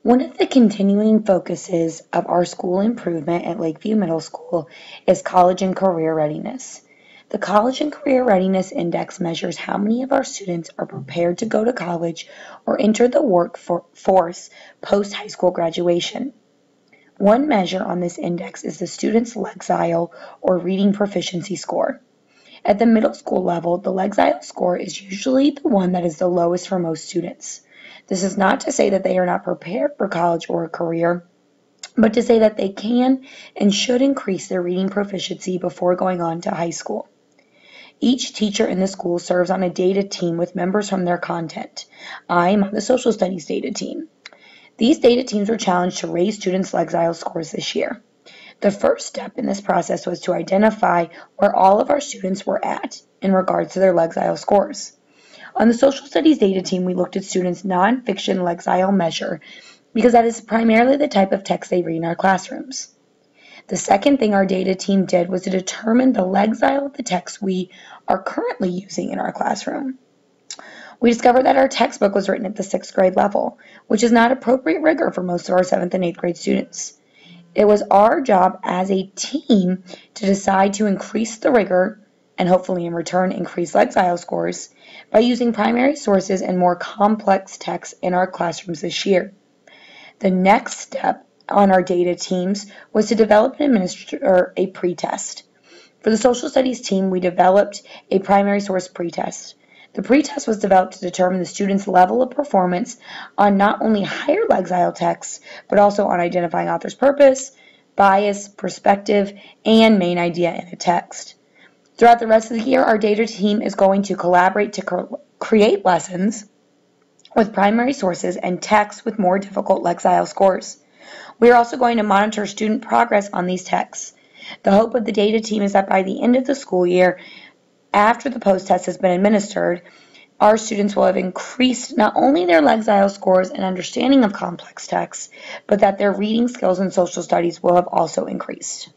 One of the continuing focuses of our school improvement at Lakeview Middle School is college and career readiness. The College and Career Readiness Index measures how many of our students are prepared to go to college or enter the workforce post-high school graduation. One measure on this index is the student's Lexile or reading proficiency score. At the middle school level, the Lexile score is usually the one that is the lowest for most students. This is not to say that they are not prepared for college or a career, but to say that they can and should increase their reading proficiency before going on to high school. Each teacher in the school serves on a data team with members from their content. I am on the social studies data team. These data teams were challenged to raise students' Lexile scores this year. The first step in this process was to identify where all of our students were at in regards to their Lexile scores. On the social studies data team, we looked at students' nonfiction Lexile measure because that is primarily the type of text they read in our classrooms. The second thing our data team did was to determine the Lexile of the text we are currently using in our classroom. We discovered that our textbook was written at the 6th grade level, which is not appropriate rigor for most of our 7th and 8th grade students. It was our job as a team to decide to increase the rigor and hopefully in return increase Lexile scores by using primary sources and more complex texts in our classrooms this year. The next step on our data teams was to develop and administer a pretest. For the social studies team, we developed a primary source pretest. The pretest was developed to determine the student's level of performance on not only higher Lexile texts, but also on identifying author's purpose, bias, perspective, and main idea in a text. Throughout the rest of the year, our data team is going to collaborate to create lessons with primary sources and texts with more difficult Lexile scores. We are also going to monitor student progress on these texts. The hope of the data team is that by the end of the school year, after the post-test has been administered, our students will have increased not only their Lexile scores and understanding of complex texts, but that their reading skills in social studies will have also increased.